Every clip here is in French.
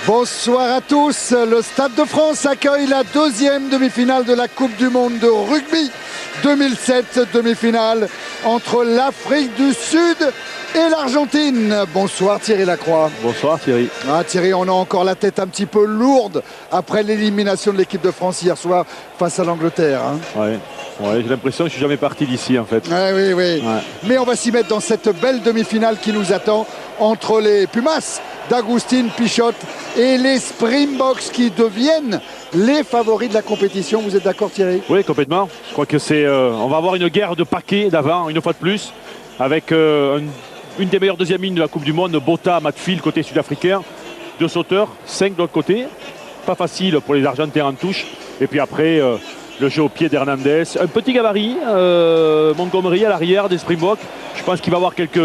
Bonsoir à tous. Le Stade de France accueille la deuxième demi-finale de la Coupe du Monde de rugby 2007, demi-finale entre l'Afrique du Sud et l'Argentine. Bonsoir Thierry Lacroix. Bonsoir Thierry. Thierry, on a encore la tête un petit peu lourde après l'élimination de l'équipe de France hier soir face à l'Angleterre. Ouais, j'ai l'impression que je suis jamais parti d'ici en fait. Oui. Ouais. Mais on va s'y mettre dans cette belle demi-finale qui nous attend entre les Pumas d'Agustín Pichot et les Springboks qui deviennent les favoris de la compétition. Vous êtes d'accord Thierry? Oui, complètement. Je crois que c'est, on va avoir une guerre de paquets d'avant, une fois de plus, avec une des meilleures deuxième lignes de la Coupe du Monde, Botha, Matfield côté sud-africain, deux sauteurs, 5 de l'autre côté. Pas facile pour les Argentins en touche. Et puis après, le jeu au pied d'Hernandez. Un petit gabarit, Montgomery à l'arrière des Springboks. Je pense qu'il va avoir quelques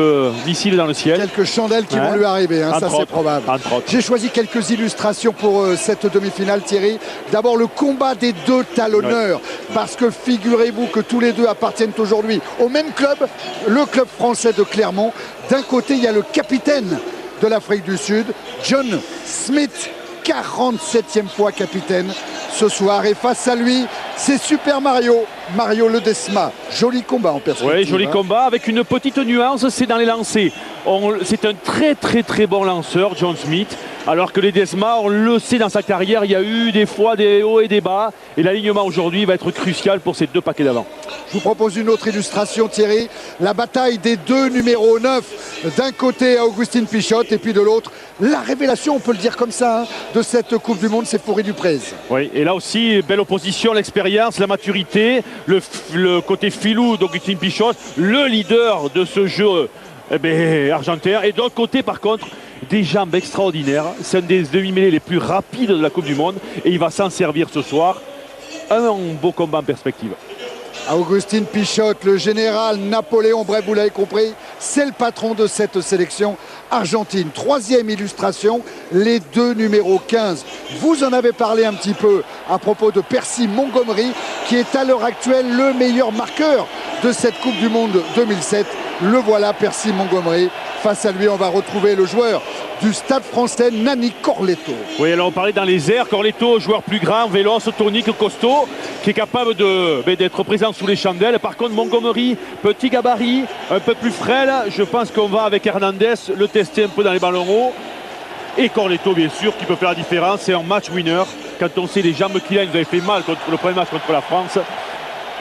missiles dans le ciel. Quelques chandelles qui vont lui arriver, ça c'est probable. J'ai choisi quelques illustrations pour cette demi-finale Thierry. D'abord le combat des deux talonneurs, parce que figurez-vous que tous les deux appartiennent aujourd'hui au même club, le club français de Clermont. D'un côté il y a le capitaine de l'Afrique du Sud, John Smith, 47e fois capitaine ce soir, et face à lui c'est Super Mario Ledesma. Joli combat en perspective. Oui, joli combat avec une petite nuance, c'est dans les lancers. C'est un très bon lanceur, John Smith, alors que Ledesma, on le sait dans sa carrière, il y a eu des fois des hauts et des bas, et l'alignement aujourd'hui va être crucial pour ces deux paquets d'avant. Je vous propose une autre illustration Thierry, la bataille des deux numéros 9, d'un côté Agustín Pichot et puis de l'autre la révélation, on peut le dire comme ça, de cette Coupe du Monde, c'est Fourie Duprez. Oui, et là aussi, belle opposition, l'expérience, la maturité, le côté filou d'Agustín Pichot, le leader de ce jeu argentin. Et de l'autre côté, par contre, des jambes extraordinaires. C'est un des demi-mêlées les plus rapides de la Coupe du Monde et il va s'en servir ce soir. Un beau combat en perspective. Agustín Pichot, le général Napoléon, bref, vous l'avez compris, c'est le patron de cette sélection argentine. Troisième illustration, les deux numéros 15. Vous en avez parlé un petit peu à propos de Percy Montgomery, qui est à l'heure actuelle le meilleur marqueur de cette Coupe du Monde 2007. Le voilà, Percy Montgomery. Face à lui, on va retrouver le joueur du Stade français, Nani Corletto. Oui, alors on parlait dans les airs, Corletto, joueur plus grand, véloce, tonique, costaud, qui est capable d'être présent sous les chandelles. Par contre, Montgomery, petit gabarit, un peu plus frêle. Je pense qu'on va avec Hernandez le tester un peu dans les ballons hauts. Et Corletto, bien sûr, qui peut faire la différence. C'est un match winner. Quand on sait les jambes qu'il a, il nous avait fait mal contre le premier match contre la France.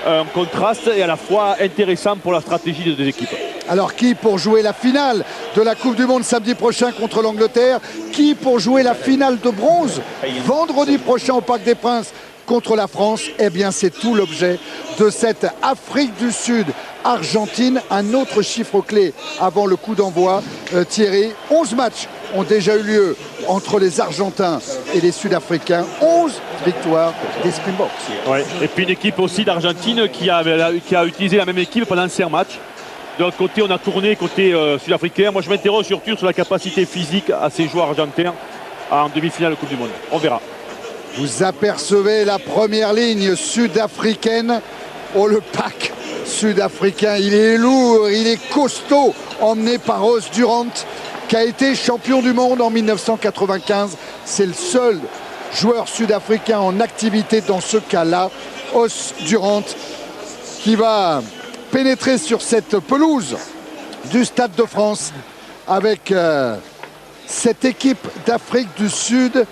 Un contraste et à la fois intéressant pour la stratégie des deux équipes. Alors qui pour jouer la finale de la Coupe du Monde samedi prochain contre l'Angleterre? Qui pour jouer la finale de bronze vendredi prochain au Parc des Princes contre la France? Eh bien c'est tout l'objet de cette Afrique du Sud Argentine. Un autre chiffre clé avant le coup d'envoi, Thierry, 11 matchs ont déjà eu lieu entre les Argentins et les Sud-Africains. 11 victoires des Springboks. Ouais. Et puis une équipe aussi d'Argentine qui a utilisé la même équipe pendant 5 matchs. De l'autre côté, on a tourné côté sud-africain. Moi, je m'interroge surtout sur la capacité physique à ces joueurs argentins en demi-finale de Coupe du Monde. On verra. Vous apercevez la première ligne sud-africaine. Oh, le pack sud-africain, il est lourd, il est costaud, emmené par Os Durant, qui a été champion du monde en 1995. C'est le seul joueur sud-africain en activité dans ce cas-là. Os Durant, qui va pénétrer sur cette pelouse du Stade de France avec cette équipe d'Afrique du Sud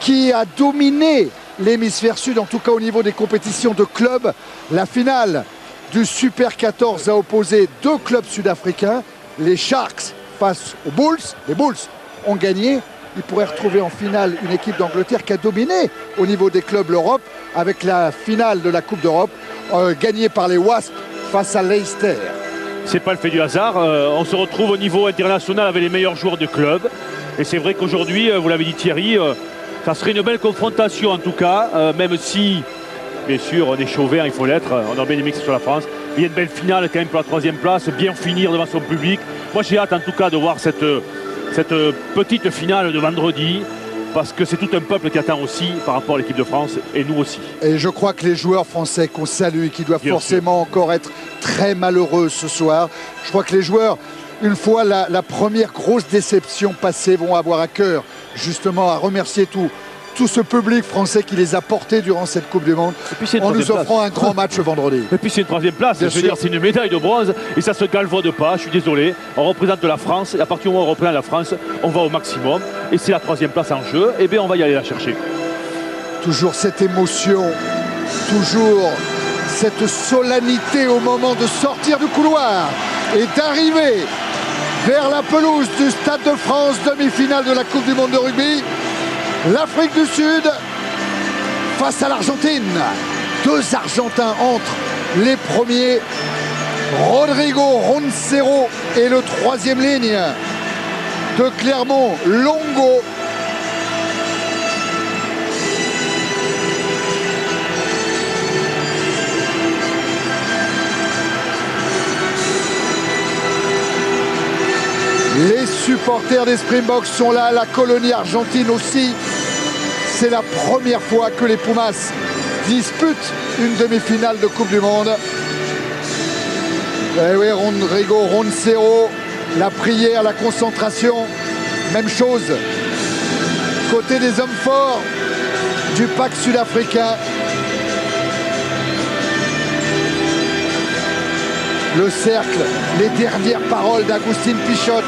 qui a dominé l'hémisphère sud, en tout cas au niveau des compétitions de clubs. La finale du Super 14 a opposé deux clubs sud-africains, les Sharks face aux Bulls. Les Bulls ont gagné. Il pourrait retrouver en finale une équipe d'Angleterre qui a dominé au niveau des clubs l'Europe avec la finale de la Coupe d'Europe gagnée par les Wasps face à Leicester. C'est pas le fait du hasard. On se retrouve au niveau international avec les meilleurs joueurs de club. Et c'est vrai qu'aujourd'hui, vous l'avez dit Thierry, ça serait une belle confrontation en tout cas, même si, bien sûr, on est chauvin, il faut l'être. On a bien aimé que ce soit la France. Il y a une belle finale quand même pour la 3e place, bien finir devant son public. Moi, j'ai hâte en tout cas de voir cette petite finale de vendredi. Parce que c'est tout un peuple qui attend aussi par rapport à l'équipe de France et nous aussi. Et je crois que les joueurs français qu'on salue, qui doivent forcément encore être très malheureux ce soir, je crois que les joueurs, une fois la première grosse déception passée, vont avoir à cœur justement à remercier tout ce public français qui les a portés durant cette Coupe du Monde en nous offrant un grand match vendredi. Et puis c'est une troisième place, je veux dire, c'est une médaille de bronze et ça se galvaude pas, je suis désolé. On représente la France et à partir du moment où on représente la France, on va au maximum et c'est la troisième place en jeu, et bien on va y aller la chercher. Toujours cette émotion, toujours cette solennité au moment de sortir du couloir et d'arriver vers la pelouse du Stade de France, demi-finale de la Coupe du Monde de rugby. L'Afrique du Sud face à l'Argentine. Deux Argentins entrent les premiers. Rodrigo Roncero est le troisième ligne de Clermont, Longo. Les supporters des Springboks sont là, la colonie argentine aussi. C'est la première fois que les Pumas disputent une demi-finale de Coupe du Monde. Et oui, Rodrigo Roncero, la prière, la concentration, même chose. Côté des hommes forts du pack sud-africain. Le cercle, les dernières paroles d'Agustin Pichot.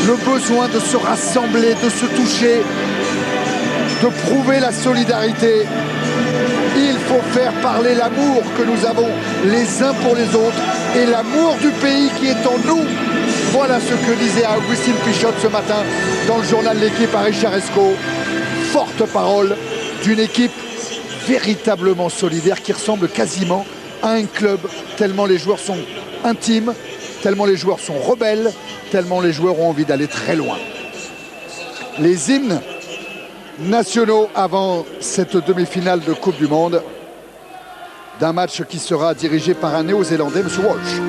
Le besoin de se rassembler, de se toucher, de prouver la solidarité. Il faut faire parler l'amour que nous avons les uns pour les autres et l'amour du pays qui est en nous. Voilà ce que disait Agustin Pichot ce matin dans le journal de l'équipe à Richard Esco. Forte parole d'une équipe véritablement solidaire qui ressemble quasiment à un club, tellement les joueurs sont intimes, tellement les joueurs sont rebelles, tellement les joueurs ont envie d'aller très loin. Les hymnes nationaux avant cette demi-finale de Coupe du Monde d'un match qui sera dirigé par un Néo-Zélandais, M. Walsh.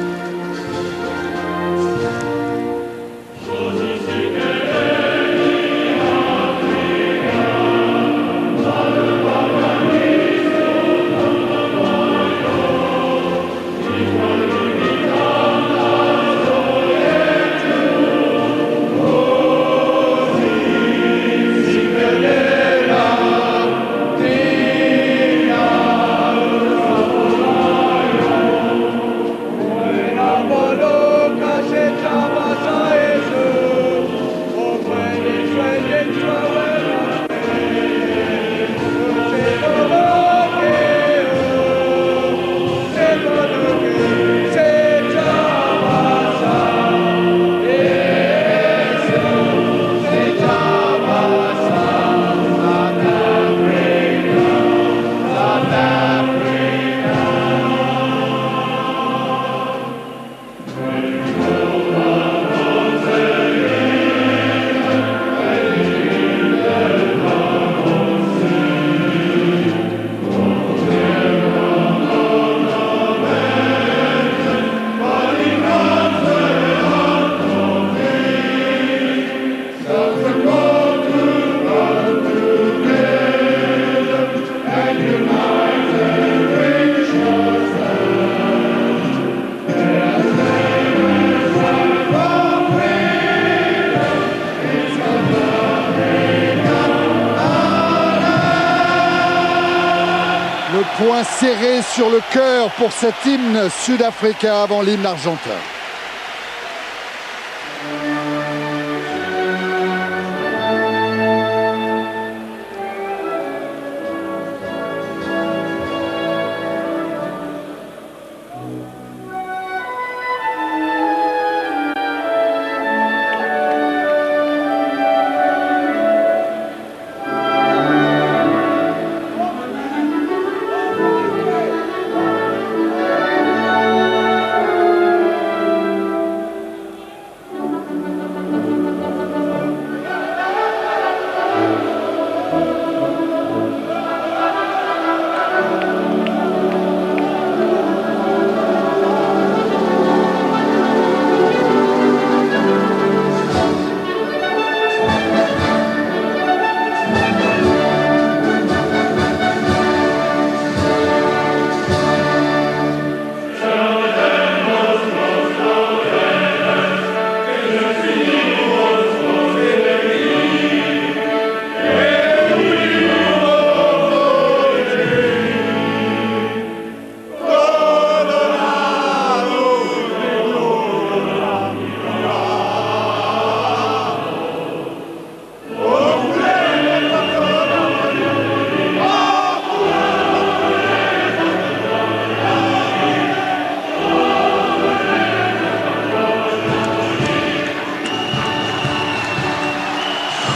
Point serré sur le cœur pour cet hymne sud-africain avant l'hymne argentin.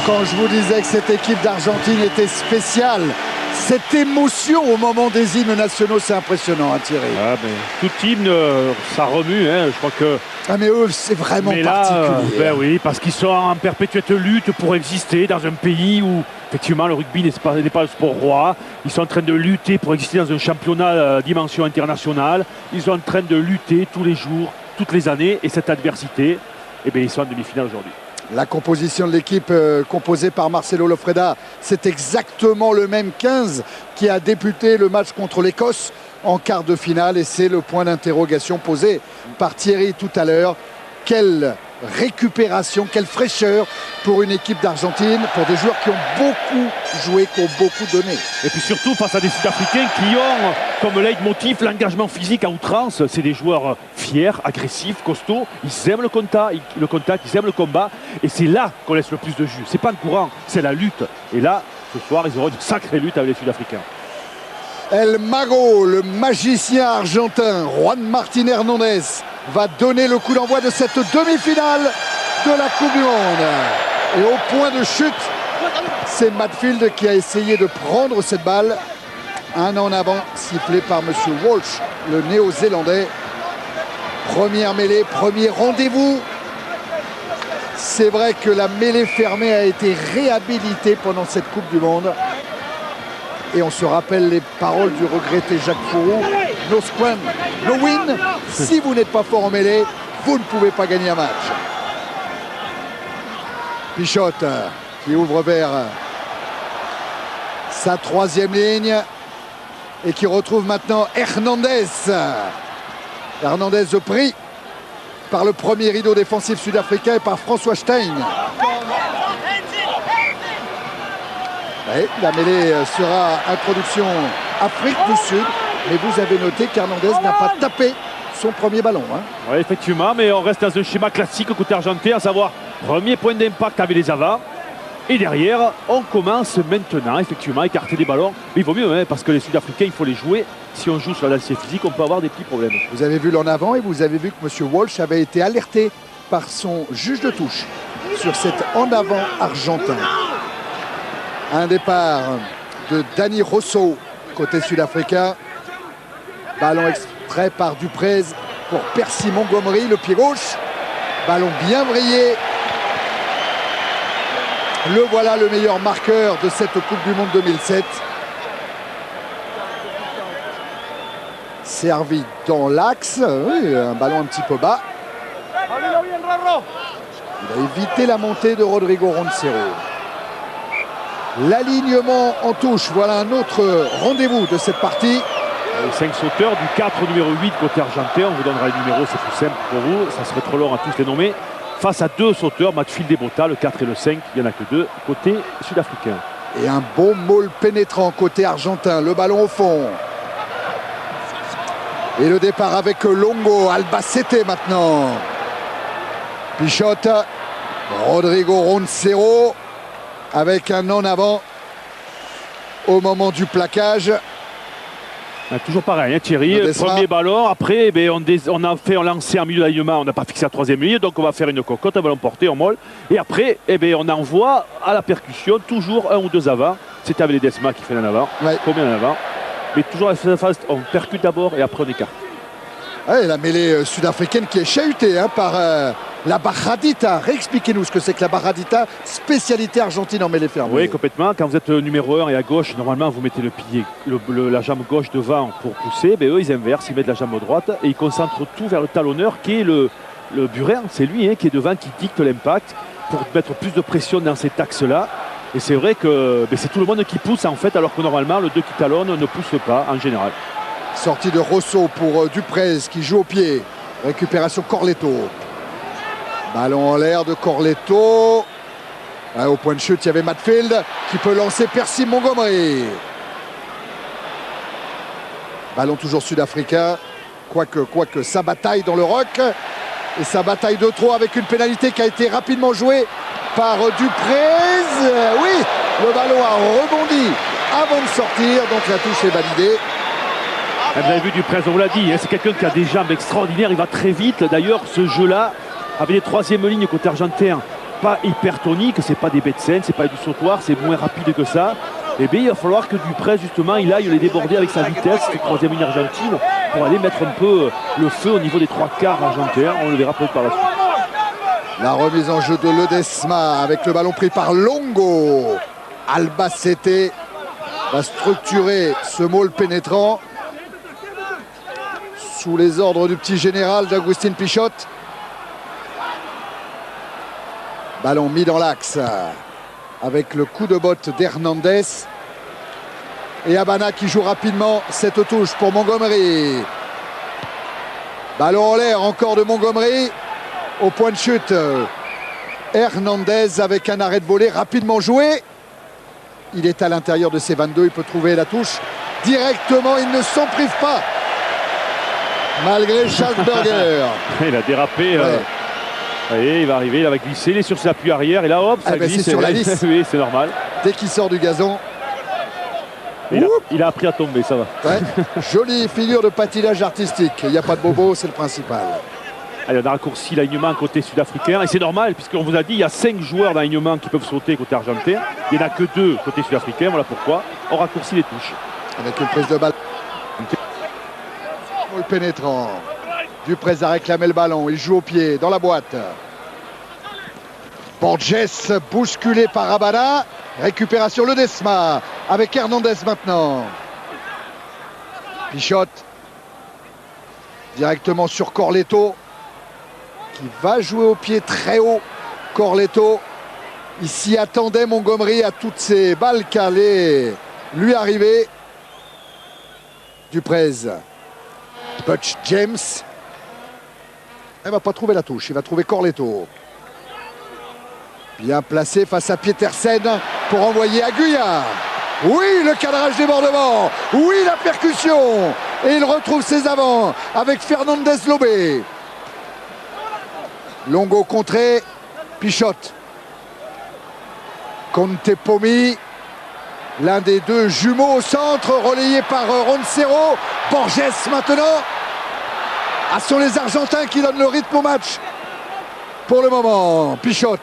Quand je vous disais que cette équipe d'Argentine était spéciale, cette émotion au moment des hymnes nationaux, c'est impressionnant, hein, Thierry. Ah, mais tout hymne, ça remue. Hein. Je crois que. Ah mais eux, c'est vraiment Mais là, particulier. ben oui, parce qu'ils sont en perpétuelle lutte pour exister dans un pays où, effectivement, le rugby n'est pas le sport roi. Ils sont en train de lutter pour exister dans un championnat à dimension internationale. Ils sont en train de lutter tous les jours, toutes les années. Et cette adversité, eh bien, ils sont en demi-finale aujourd'hui. La composition de l'équipe composée par Marcelo Lofreda, c'est exactement le même 15 qui a débuté le match contre l'Écosse en quart de finale, et c'est le point d'interrogation posé par Thierry tout à l'heure. Quelle récupération, quelle fraîcheur pour une équipe d'Argentine, pour des joueurs qui ont beaucoup joué, qui ont beaucoup donné. Et puis surtout face à des Sud-Africains qui ont comme leitmotiv l'engagement physique à outrance. C'est des joueurs fiers, agressifs, costauds. Ils aiment le contact, ils aiment le combat. Et c'est là qu'on laisse le plus de jus. C'est pas le courant, c'est la lutte. Et là, ce soir, ils auront une sacrée lutte avec les Sud-Africains. El Mago, le magicien argentin, Juan Martín Hernández, va donner le coup d'envoi de cette demi-finale de la Coupe du Monde. Et au point de chute, c'est Matfield qui a essayé de prendre cette balle. Un en avant, sifflé par M. Walsh, le néo-zélandais. Première mêlée, premier rendez-vous. C'est vrai que la mêlée fermée a été réhabilitée pendant cette Coupe du Monde. Et on se rappelle les paroles du regretté Jacques Fourou. No scrum, no win. Si vous n'êtes pas fort en mêlée, vous ne pouvez pas gagner un match. Pichotte qui ouvre vers sa troisième ligne et qui retrouve maintenant Hernandez. Hernandez pris par le premier rideau défensif sud-africain et par François Stein. Et la mêlée sera introduction Afrique du Sud, mais vous avez noté qu'Hernandez n'a pas tapé son premier ballon. Hein. Oui, effectivement, mais on reste dans un schéma classique côté argentin, à savoir premier point d'impact avec les avants. Et derrière, on commence maintenant, effectivement, à écarter les ballons. Mais il vaut mieux, hein, parce que les Sud-Africains, il faut les jouer. Si on joue sur la lancée physique, on peut avoir des petits problèmes. Vous avez vu l'en avant et vous avez vu que M. Walsh avait été alerté par son juge de touche sur cet en avant argentin. Un départ de Dani Rosso, côté sud-africain. Ballon extrait par Duprez pour Percy Montgomery, le pied gauche. Ballon bien vrillé. Le voilà, le meilleur marqueur de cette Coupe du Monde 2007. Servi dans l'axe. Oui, un ballon un petit peu bas. Il a évité la montée de Rodrigo Roncero. L'alignement en touche, voilà un autre rendez-vous de cette partie. Les 5 sauteurs du 4 au numéro 8 côté argentin, on vous donnera les numéros, c'est plus simple pour vous, ça serait trop long à tous les nommer. Face à deux sauteurs, Matfield et Botha, le 4 et le 5, il n'y en a que deux côté sud-africain. Et un bon maul pénétrant côté argentin, le ballon au fond. Et le départ avec Longo, Albacete maintenant. Pichotte, Rodrigo Roncero. Avec un en avant au moment du plaquage. Toujours pareil, hein, Thierry. Premier ballon, après on a fait un lancer en milieu d'alignement, on n'a pas fixé la troisième ligne, donc on va faire une cocotte, un ballon porté, on molle. Et après, on envoie à la percussion toujours un ou deux avant. C'était avec les Desma qui fait en avant. Ouais. Combien en avant? Mais toujours à la phase, on percute d'abord et après on écarte. Ouais, la mêlée sud-africaine qui est chahutée par la barradita. Réexpliquez-nous ce que c'est que la barradita, spécialité argentine en mêlée fermée. Oui, complètement. Quand vous êtes numéro 1 et à gauche, normalement vous mettez le pied, la jambe gauche devant pour pousser. Eux, ils inversent, ils mettent la jambe droite et ils concentrent tout vers le talonneur qui est le burin. C'est lui qui est devant, qui dicte l'impact pour mettre plus de pression dans cet axe-là. Et c'est vrai que c'est tout le monde qui pousse en fait, alors que normalement le 2 qui talonne ne pousse pas en général. Sortie de Rosso pour Duprez qui joue au pied. Récupération Corletto. Ballon en l'air de Corletto. Au point de chute, il y avait Matfield qui peut lancer Percy Montgomery. Ballon toujours sud-africain. Quoique ça bataille dans le rock. Et ça bataille de trop avec une pénalité qui a été rapidement jouée par Duprez. Oui, le ballon a rebondi avant de sortir. Donc la touche est validée. Vous avez vu Duprez, on vous l'a dit, c'est quelqu'un qui a des jambes extraordinaires, il va très vite. D'ailleurs, ce jeu-là, avec les troisièmes lignes côté argentin, pas hyper tonique, c'est pas des bêtes saines, c'est pas du sautoir, c'est moins rapide que ça. Et bien il va falloir que Duprez justement il aille les déborder avec sa vitesse, cette troisième ligne argentine, pour aller mettre un peu le feu au niveau des trois quarts argentins. On le verra peut-être par la suite. La remise en jeu de Ledesma avec le ballon pris par Longo. Albacete va structurer ce maul pénétrant sous les ordres du petit général d'Agustín Pichot. Ballon mis dans l'axe avec le coup de botte d'Hernandez. Et Habana qui joue rapidement cette touche pour Montgomery. Ballon en l'air encore de Montgomery. Au point de chute, Hernandez avec un arrêt de volée rapidement joué. Il est à l'intérieur de ses 22, il peut trouver la touche directement, il ne s'en prive pas. Malgré Schalsberger. Il a dérapé. Ouais. Voyez, il va arriver, il va glisser, il est sur ses appuis arrière et là hop, ça glisse. C'est sur la lisse. Oui, c'est normal. Dès qu'il sort du gazon. Il a appris à tomber, ça va. Ouais. Jolie figure de patinage artistique. Il n'y a pas de bobo, c'est le principal. Allez, on a raccourci l'alignement côté sud-africain et c'est normal puisqu'on vous a dit il y a 5 joueurs d'alignement qui peuvent sauter côté argentin. Il n'y en a que 2 côté sud-africain, voilà pourquoi. On raccourcit les touches. Avec une prise de balle. Le pénétrant. Duprez a réclamé le ballon, il joue au pied, dans la boîte. Borges bousculé par Habana. Récupération Ledesma avec Hernandez maintenant. Pichot directement sur Corletto qui va jouer au pied très haut. Corletto, il s'y attendait, Montgomery, à toutes ces balles qui allaient lui arriver. Duprez, Butch James. Il ne va pas trouver la touche, il va trouver Corletto. Bien placé face à Petersen pour envoyer Aguiar. Oui, le cadrage débordement. Oui, la percussion. Et il retrouve ses avants avec Fernandez Lobé. Longo contré. Pichot. Contepomi. L'un des deux jumeaux au centre, relayé par Roncero. Borges maintenant. Ah, ce sont les Argentins qui donnent le rythme au match. Pour le moment, Pichot.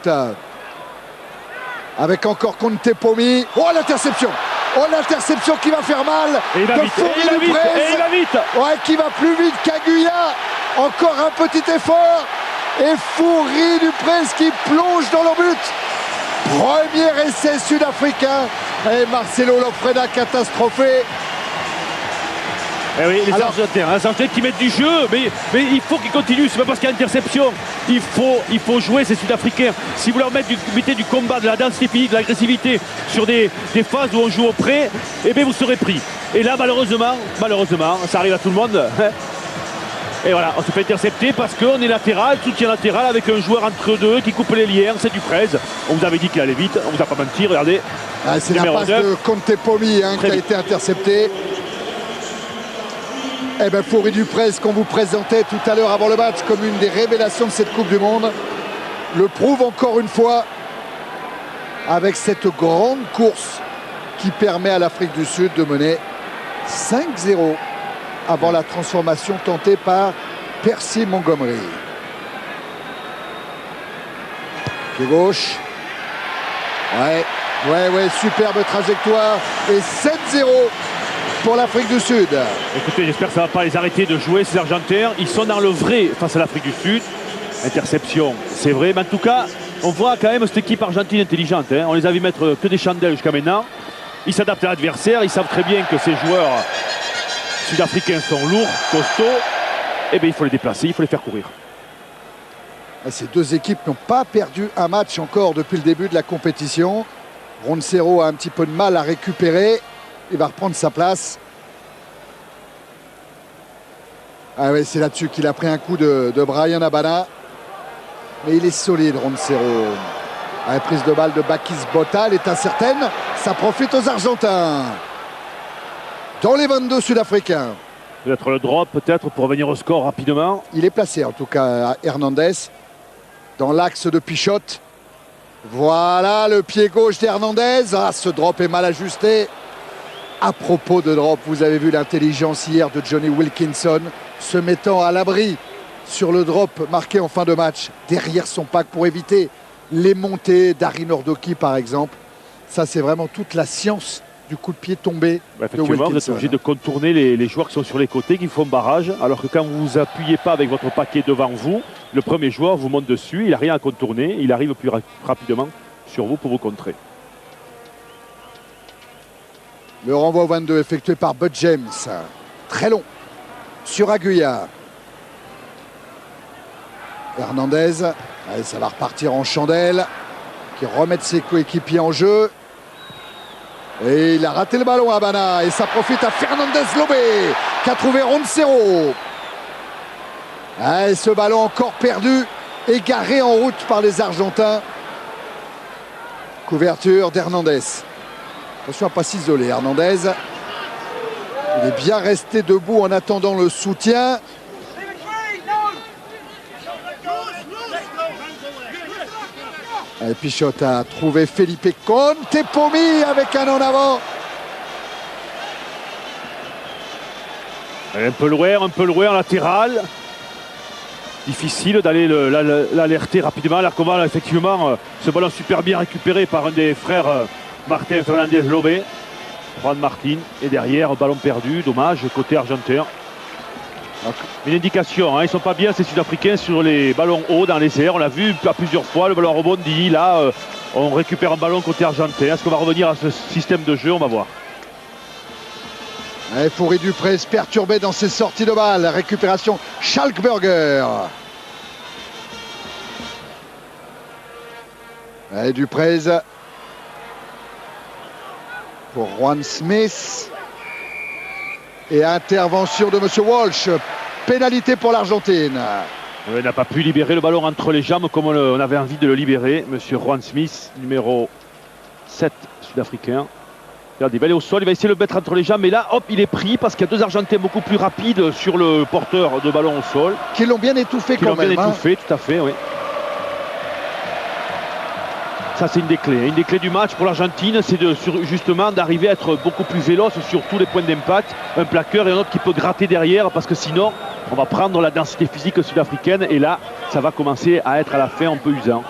Avec encore Contepomi. Oh, l'interception! Oh, l'interception qui va faire mal! Et il va vite, et il va vite! Ouais, qui va plus vite qu'Aguiar. Encore un petit effort. Et Fourie Duprez qui plonge dans le but. Premier essai sud-africain. Et Marcelo Lofreda catastrophé. Eh oui, les Argentins qui mettent du jeu, mais il faut qu'ils continuent, c'est pas parce qu'il y a interception. Il faut jouer ces Sud-Africains. Si vous leur mettez du combat, de la densité physique, de l'agressivité sur des phases où on joue au près, eh bien vous serez pris. Et là, malheureusement, ça arrive à tout le monde. Et voilà, on se fait intercepter parce qu'on est latéral, soutien latéral avec un joueur entre deux qui coupe les liens, c'est Duprez. On vous avait dit qu'il allait vite, on vous a pas menti, regardez. Ah, c'est la passe de Contepomi qui a été interceptée. Eh bien, Fourie Duprez, qu'on vous présentait tout à l'heure avant le match comme une des révélations de cette Coupe du Monde, le prouve encore une fois avec cette grande course qui permet à l'Afrique du Sud de mener 5-0 avant la transformation tentée par Percy Montgomery. Pied gauche. Ouais, superbe trajectoire. Et 7-0 pour l'Afrique du Sud. Écoutez, j'espère que ça ne va pas les arrêter de jouer ces Argentins. Ils sont dans le vrai face à l'Afrique du Sud. Interception, c'est vrai, mais en tout cas, on voit quand même cette équipe argentine intelligente. Hein. On les a vu mettre que des chandelles jusqu'à maintenant. Ils s'adaptent à l'adversaire, ils savent très bien que ces joueurs sud-africains sont lourds, costauds. Eh bien, il faut les déplacer, il faut les faire courir. Ces deux équipes n'ont pas perdu un match encore depuis le début de la compétition. Roncero a un petit peu de mal à récupérer. Il va reprendre sa place. Ah oui, c'est là-dessus qu'il a pris un coup de Bryan Habana. Mais il est solide, Roncero. La prise de balle de Bakis Bota, elle est incertaine. Ça profite aux Argentins. Dans les 22 Sud-Africains. Peut-être le drop, peut-être, pour revenir au score rapidement. Il est placé, en tout cas, à Hernandez. Dans l'axe de Pichot. Voilà le pied gauche d'Hernandez. Ah, ce drop est mal ajusté. À propos de drop, vous avez vu l'intelligence hier de Johnny Wilkinson se mettant à l'abri sur le drop marqué en fin de match derrière son pack pour éviter les montées d'Ari Nordoki par exemple. Ça, c'est vraiment toute la science du coup de pied tombé. Effectivement, vous êtes obligé de contourner les joueurs qui sont sur les côtés, qui font barrage, alors que quand vous ne vous appuyez pas avec votre paquet devant vous, le premier joueur vous monte dessus, il n'a rien à contourner, il arrive plus rapidement sur vous pour vous contrer. Le renvoi au 22 effectué par Bud James. Très long sur Aguilar. Hernandez. Allez, ça va repartir en chandelle. Qui remet ses coéquipiers en jeu. Et il a raté le ballon à Habana. Et ça profite à Fernandez Lobé qui a trouvé Roncero. Et ce ballon encore perdu. Égaré en route par les Argentins. Couverture d'Hernandez. Attention à ne pas s'isoler, Hernandez. Il est bien resté debout en attendant le soutien. Et Pichot a trouvé Felipe Contepomi avec un en avant. Un peu loin, latéral. Difficile d'aller l'alerter rapidement. Alors qu'on va effectivement ce ballon super bien récupéré par un des frères Martin Fernandez Lobé. Juan Martin. Et derrière, ballon perdu. Dommage, côté argentin. Une indication, hein, ils ne sont pas bien ces Sud-Africains sur les ballons hauts dans les airs. On l'a vu à plusieurs fois, le ballon rebondit. Là, on récupère un ballon côté argentin. Est-ce qu'on va revenir à ce système de jeu? On va voir. Foury Duprez perturbé dans ses sorties de balle. Récupération Schalkberger. Duprez pour Juan Smith. Et intervention de M. Walsh. Pénalité pour l'Argentine. Il n'a pas pu libérer le ballon entre les jambes comme on avait envie de le libérer. M. Juan Smith, numéro 7 sud-africain. Regardez, il va aller au sol, il va essayer de le mettre entre les jambes. Mais là, hop, il est pris parce qu'il y a deux Argentins beaucoup plus rapides sur le porteur de ballon au sol. Qui l'ont bien étouffé quand même. Bien étouffé, tout à fait, oui. Ça, c'est une des clés. Une des clés du match pour l'Argentine, c'est justement d'arriver à être beaucoup plus véloce sur tous les points d'impact. Un plaqueur et un autre qui peut gratter derrière, parce que sinon, on va prendre la densité physique sud-africaine. Et là, ça va commencer à être à la fin un peu usant.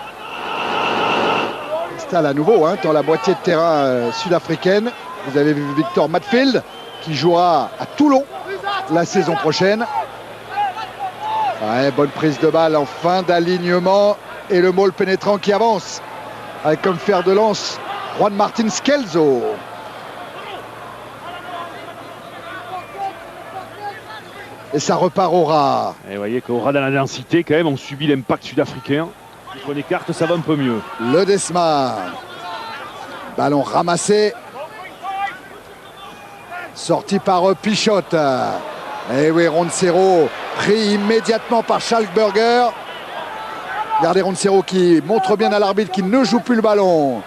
C'est à nouveau, hein, dans la moitié de terrain sud-africaine. Vous avez vu Victor Matfield, qui jouera à Toulon la saison prochaine. Bonne prise de balle en fin d'alignement. Et le maul pénétrant qui avance. Avec comme fer de lance Juan Martin Scelzo. Et ça repart au ras. Et vous voyez qu'au ras dans la densité, quand même, on subit l'impact sud-africain. Quand on écarte, ça va un peu mieux. Ledesma. Ballon ramassé. Sorti par Pichot. Et oui, Roncero pris immédiatement par Schalkberger. Regardez Roncero qui montre bien à l'arbitre qu'il ne joue plus le ballon.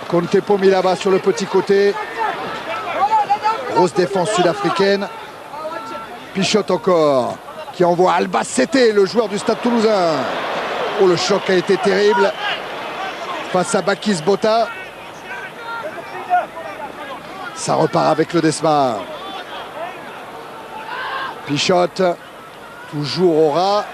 Contepomi là-bas sur le petit côté. Grosse défense sud-africaine. Pichot encore, qui envoie Albacete, le joueur du Stade Toulousain. Oh, le choc a été terrible face à Bakis Bota. Ça repart avec Ledesma. Pichot, toujours au ras.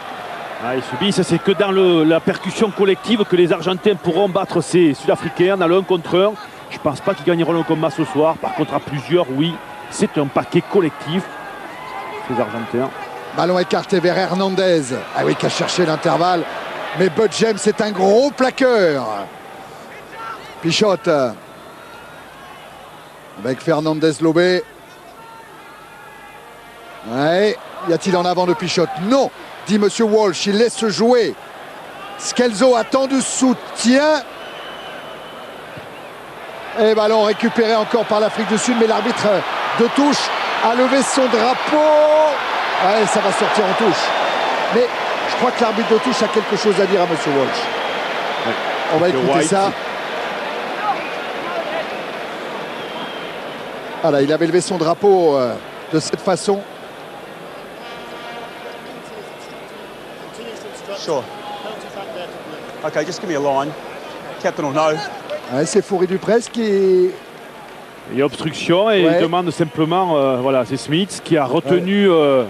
Ils subissent, c'est que dans la percussion collective que les Argentins pourront battre ces Sud-Africains dans le 1 contre 1. Je ne pense pas qu'ils gagneront le combat ce soir. Par contre, à plusieurs, oui, c'est un paquet collectif, ces Argentins. Ballon écarté vers Hernandez. Ah oui, qui a cherché l'intervalle. Mais Bud James est un gros plaqueur. Pichot. Avec Fernandez Lobé. Ouais. Y a-t-il en avant de Pichot? Non, dit Monsieur Walsh. Il laisse jouer. Scelzo attend du soutien. Et ballon récupéré encore par l'Afrique du Sud. Mais l'arbitre de touche a levé son drapeau. Ouais, ça va sortir en touche. Mais je crois que l'arbitre de touche a quelque chose à dire à Monsieur Walsh. Ouais. On va écouter White. ça. Voilà, il avait levé son drapeau de cette façon. Sure. Okay, just give me a line. Captain will know. Ouais, c'est Foury Duprez qui... Il y a obstruction et il demande simplement, voilà, c'est Smith qui a retenu le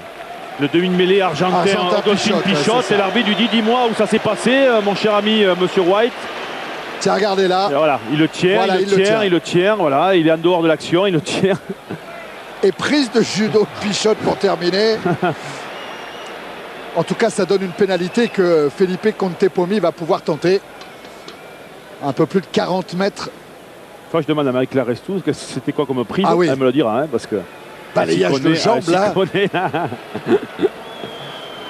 demi-mêlée argentin Agustín Pichot. Et l'arbitre lui dit, dis-moi où ça s'est passé, mon cher ami Monsieur White. Tiens, regardez là. Et voilà, il le tient, Voilà, il le tient, voilà, il est en dehors de l'action, il le tient. Et prise de judo de Pichotte pour terminer. En tout cas, ça donne une pénalité que Felipe Contepomi va pouvoir tenter. Un peu plus de 40 mètres. Quand je demande à Marie Clarestou, c'était quoi comme prise, ah oui. elle me le dira, hein, parce que... Balayage de jambes, là.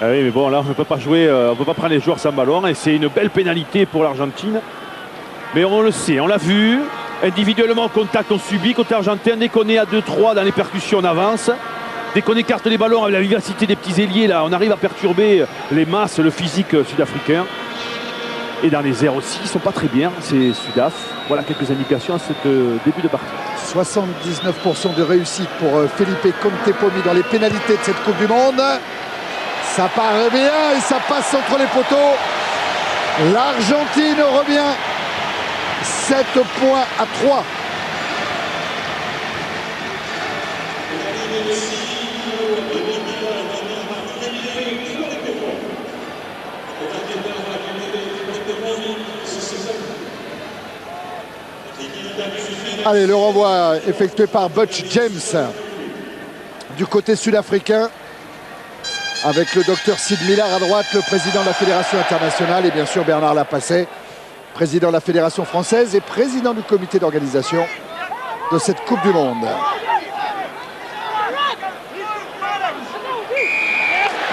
Ah oui, mais bon, là, on ne peut pas jouer, on ne peut pas prendre les joueurs sans ballon, et c'est une belle pénalité pour l'Argentine. Mais on le sait, on l'a vu. Individuellement, contact, on subit côté argentin. Dès qu'on est à 2-3 dans les percussions, on avance. Dès qu'on écarte les ballons avec la vivacité des petits ailiers, là, on arrive à perturber les masses, le physique sud-africain. Et dans les airs aussi, ils ne sont pas très bien, c'est Sudaf. Voilà quelques indications à ce début de partie. 79% de réussite pour Felipe Contepomi dans les pénalités de cette Coupe du Monde. Ça part bien et ça passe entre les poteaux. L'Argentine revient 7 points à 3. Allez, le renvoi effectué par Butch James du côté sud-africain avec le docteur Sid Miller à droite, le président de la Fédération internationale et bien sûr Bernard Lapasset, président de la Fédération française et président du comité d'organisation de cette Coupe du Monde.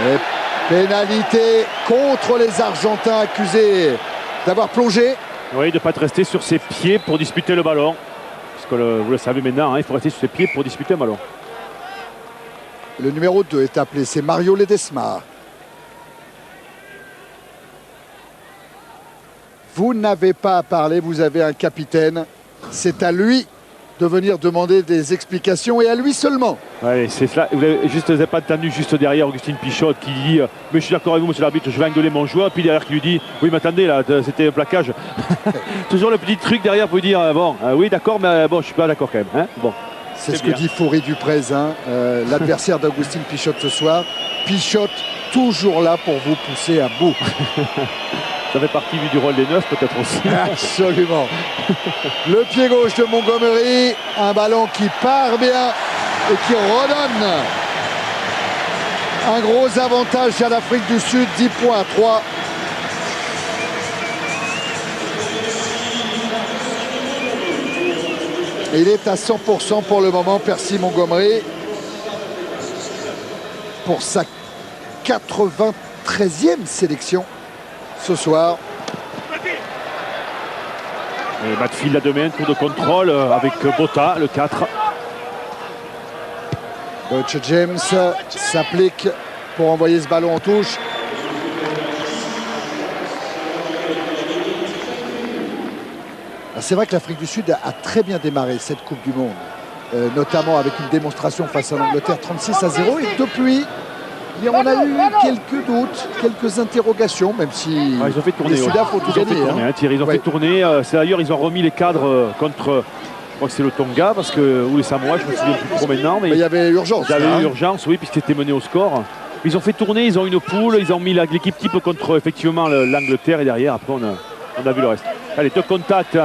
Et pénalité contre les Argentins accusés d'avoir plongé. Oui, de ne pas être resté sur ses pieds pour disputer le ballon. Parce que vous le savez maintenant, hein, il faut rester sur ses pieds pour disputer un ballon. Le numéro 2 est appelé, c'est Mario Ledesma. Vous n'avez pas à parler, vous avez un capitaine. C'est à lui de venir demander des explications et à lui seulement. Oui, c'est cela. Vous n'avez pas entendu juste derrière Augustine Pichotte qui dit mais je suis d'accord avec vous, monsieur l'arbitre, je vais engueuler mon joueur. Puis derrière qui lui dit oui, mais attendez, là, c'était un plaquage. Toujours le petit truc derrière pour lui dire bon, oui, d'accord, mais bon, je suis pas d'accord quand même. Hein, bon. C'est ce que dit Foury Duprez, hein, l'adversaire d'Augustine Pichotte ce soir. Pichotte, toujours là pour vous pousser à bout. Ça fait partie du rôle des neufs peut-être aussi. Absolument. Le pied gauche de Montgomery, un ballon qui part bien et qui redonne un gros avantage à l'Afrique du Sud, 10 points à 3. Il est à 100% pour le moment, Percy Montgomery, pour sa 93e sélection ce soir. Et Matfield à deux mains, tour de contrôle avec Botta, le 4. Butch James s'applique pour envoyer ce ballon en touche. C'est vrai que l'Afrique du Sud a très bien démarré cette Coupe du Monde, notamment avec une démonstration face à l'Angleterre 36-0. Et depuis, on a eu quelques doutes, quelques interrogations, même si ils ont fait tourner, les Sudaf ont tout gagné. Ils ont fait tourner. D'ailleurs, ils ont remis les cadres contre, je crois que c'est le Tonga, parce que, ou les Samoa, je me souviens plus trop maintenant. Mais il y avait urgence. Il y avait urgence, oui, puisqu'ils étaient menés au score. Ils ont fait tourner, ils ont une poule, ils ont mis l'équipe type contre effectivement l'Angleterre et derrière, après on a vu le reste. Allez, deux contacts,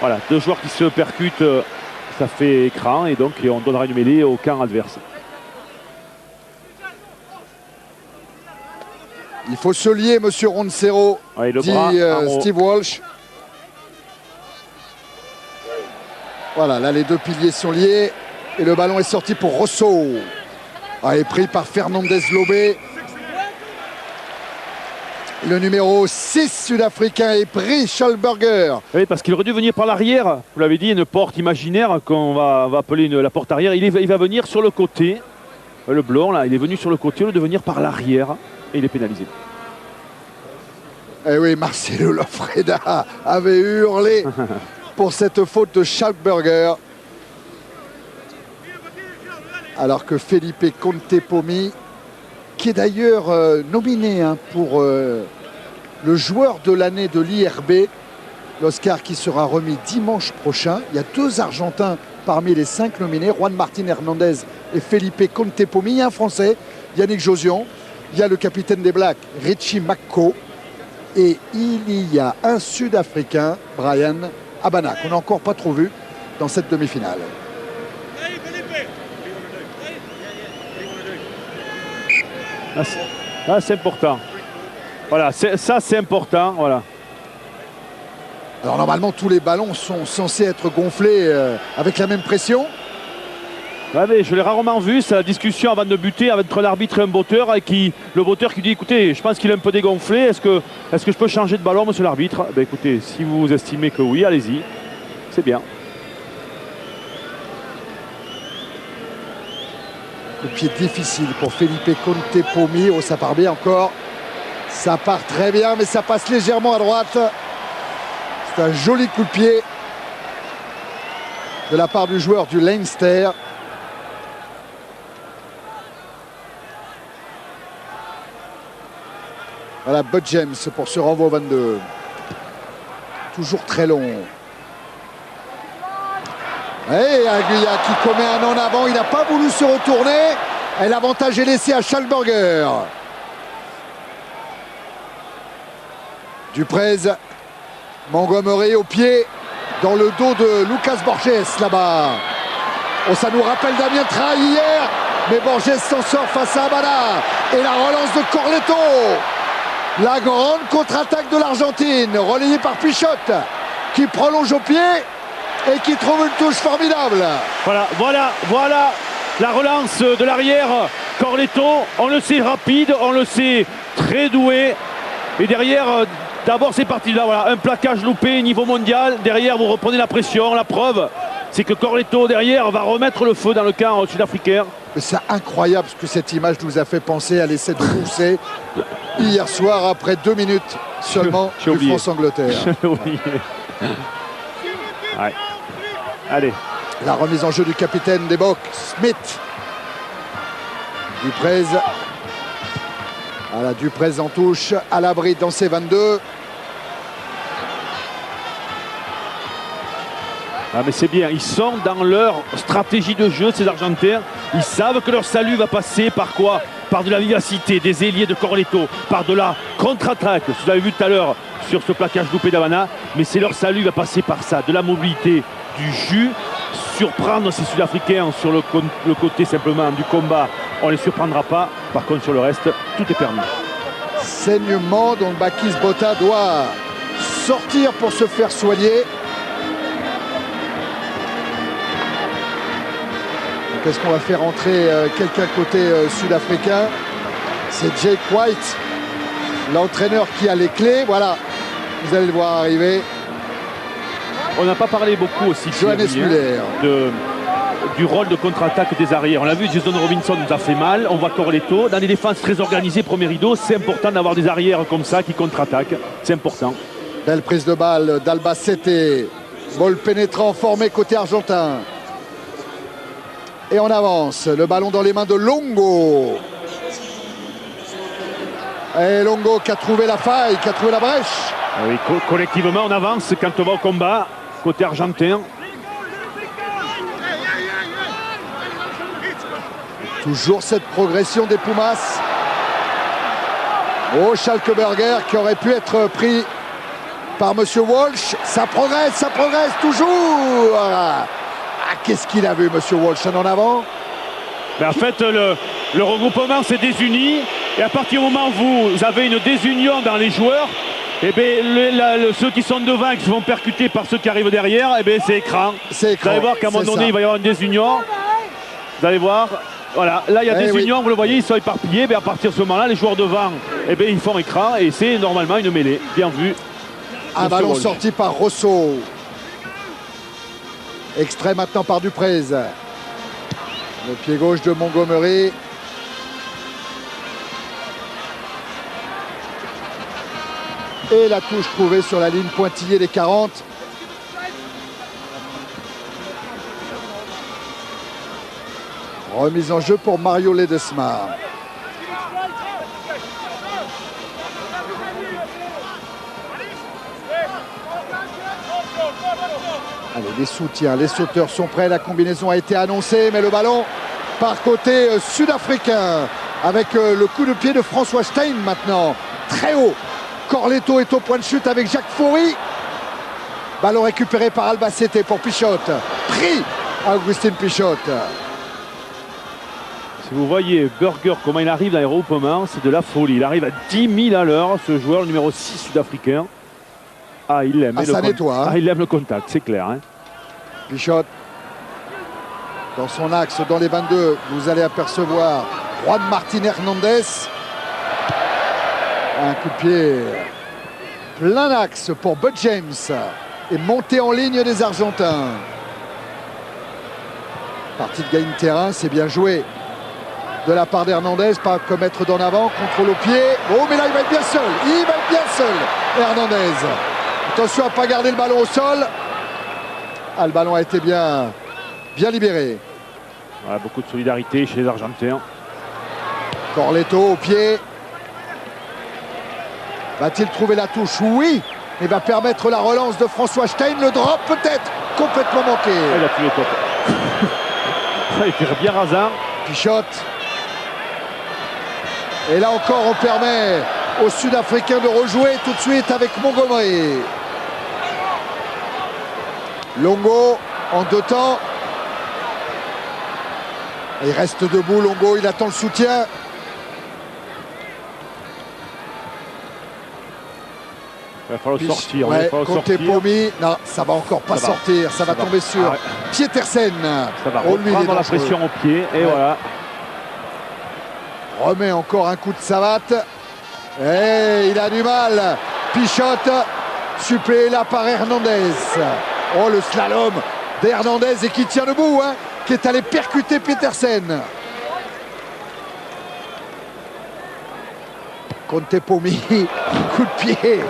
voilà, deux joueurs qui se percutent, ça fait écran et donc on donnera une mêlée au camp adverse. Il faut se lier, monsieur Roncero, dit Steve Walsh. Voilà, là les deux piliers sont liés et le ballon est sorti pour Rosso. Est pris par Fernandez Lobé. Le numéro 6 sud-africain est pris, Schalberger. Oui, parce qu'il aurait dû venir par l'arrière. Vous l'avez dit, une porte imaginaire qu'on va appeler la porte arrière. Il va venir sur le côté. Le blond, là, il est venu sur le côté au lieu de venir par l'arrière. Et il est pénalisé. Eh oui, Marcelo Lofreda avait hurlé pour cette faute de Schalberger. Alors que Felipe Contepomi, qui est d'ailleurs nominé pour le joueur de l'année de l'IRB, l'Oscar qui sera remis dimanche prochain. Il y a deux Argentins parmi les 5 nominés, Juan Martín Hernandez et Felipe Contepomi. Il y a un Français, Yannick Josion. Il y a le capitaine des Blacks, Richie McCaw. Et il y a un Sud-Africain, Bryan Habana, qu'on n'a encore pas trop vu dans cette demi-finale. Là, c'est important. Voilà, ça c'est important. Voilà. Alors normalement, tous les ballons sont censés être gonflés avec la même pression. Ouais, mais je l'ai rarement vu, c'est la discussion avant de buter entre l'arbitre et un botteur, et le botteur qui dit écoutez, je pense qu'il est un peu dégonflé, est-ce que je peux changer de ballon, monsieur l'arbitre? Ben écoutez, si vous estimez que oui, allez-y, c'est bien. Le pied difficile pour Felipe Contepomi. Oh, ça part bien encore. Ça part très bien, mais ça passe légèrement à droite. C'est un joli coup de pied de la part du joueur du Leinster. Voilà, Bud James pour ce renvoi au 22. Toujours très long. Et Aguilla qui commet un en avant. Il n'a pas voulu se retourner. Et l'avantage est laissé à Schalburger. Duprez. Montgomery au pied. Dans le dos de Lucas Borges là-bas. Oh, ça nous rappelle Damien Traille hier. Mais Borges s'en sort face à Habana. Et la relance de Corletto. La grande contre-attaque de l'Argentine, relayée par Pichotte, qui prolonge au pied et qui trouve une touche formidable. Voilà la relance de l'arrière. Corletto, on le sait rapide, on le sait très doué. Et derrière, d'abord c'est parti là, voilà, un plaquage loupé niveau mondial. Derrière, vous reprenez la pression, la preuve, c'est que Corletto derrière va remettre le feu dans le camp sud-africain. C'est incroyable ce que cette image nous a fait penser à l'essai de Rousset hier soir après 2 minutes seulement du France-Angleterre. Ouais. Allez. La remise en jeu du capitaine des Boks, Smith. Duprez. Voilà, Duprez en touche, à l'abri dans ses 22. Ah mais c'est bien, ils sont dans leur stratégie de jeu, ces Argentins. Ils savent que leur salut va passer par quoi? Par de la vivacité, des ailiers de Corletto, par de la contre-attaque. Vous avez vu tout à l'heure sur ce plaquage loupé d'Havana, mais c'est leur salut va passer par ça, de la mobilité, du jus. Surprendre ces Sud-Africains sur le côté simplement du combat, on ne les surprendra pas. Par contre sur le reste, tout est permis. Saignement dont Bakis Bota doit sortir pour se faire soigner. Est-ce qu'on va faire entrer quelqu'un côté sud-africain? C'est Jake White, l'entraîneur qui a les clés. Voilà, vous allez le voir arriver. On n'a pas parlé beaucoup aussi Johannes Müller. Du rôle de contre-attaque des arrières. On l'a vu, Jason Robinson nous a fait mal. On voit Corletto. Dans les défenses très organisées, premier rideau, c'est important d'avoir des arrières comme ça qui contre-attaquent. C'est important. Belle prise de balle d'Albacete. Ball pénétrant formé côté argentin. Et on avance, le ballon dans les mains de Longo. Et Longo qui a trouvé la faille, qui a trouvé la brèche. Oui, collectivement on avance quand on va au combat, côté argentin. Toujours cette progression des Pumas. Oh, Schalburger qui aurait pu être pris par Monsieur Walsh. Ça progresse toujours. Ah, qu'est-ce qu'il a vu, Monsieur Walsh, en avant? En fait, le regroupement s'est désuni. Et à partir du moment où vous avez une désunion dans les joueurs, et ceux qui sont devant et qui se font percuter par ceux qui arrivent derrière, c'est écran. Vous allez voir qu'à un moment donné, il va y avoir une désunion. Vous allez voir. Voilà, là il y a des unions, vous le voyez, ils sont éparpillés. À partir de ce moment-là, les joueurs devant, ils font écran. Et c'est normalement une mêlée. Bien vu. Un ballon sorti par Rosso. Extrait maintenant par Duprez. Le pied gauche de Montgomery. Et la touche trouvée sur la ligne pointillée des 40. Remise en jeu pour Mario Ledesma. Allez, les soutiens, les sauteurs sont prêts. La combinaison a été annoncée, mais le ballon par côté sud-africain avec le coup de pied de François Stein maintenant. Très haut Corletto est au point de chute avec Jacques Foury. Ballon récupéré par Albacete pour Pichot. Pris Agustin Pichot. Si vous voyez Burger, comment il arrive dans les regroupements, c'est de la folie. Il arrive à 10 000 à l'heure, ce joueur, le numéro 6 sud-africain. Ah, il aime. Ça nettoie. Hein. Ah, il aime le contact, c'est clair. Hein. Pichot, dans son axe, dans les 22, vous allez apercevoir Juan Martín Hernández. Un coup de pied plein axe pour Bud James. Et montée en ligne des Argentins. Partie de gain de terrain, c'est bien joué de la part d'Hernandez, pas commettre d'en avant, contrôle au pied. Oh, mais là, il va être bien seul. Il va être bien seul, Hernandez. Attention à ne pas garder le ballon au sol. Ah, le ballon a été bien libéré. Voilà, beaucoup de solidarité chez les Argentins. Corletto au pied. Va-t-il trouver la touche? Oui. Il va permettre la relance de François Stein. Le drop peut-être complètement manqué. Il a tué les top. Ça, il fait bien hasard. Pichot. Et là encore, on permet aux Sud-Africains de rejouer tout de suite avec Montgomery. Longo en 2 temps. Il reste debout, Longo, il attend le soutien. Il va falloir sortir. Ouais, Conte Pomi, non, ça va encore pas sortir, ça va tomber sur Pietersen. Ça va reprendre la pression au pied, et voilà. Remet encore un coup de savate. Et il a du mal. Pichot, suppléé là par Hernandez. Oh, le slalom d'Hernandez et qui tient debout, hein, qui est allé percuter Pietersen. Conte Pomi, coup de pied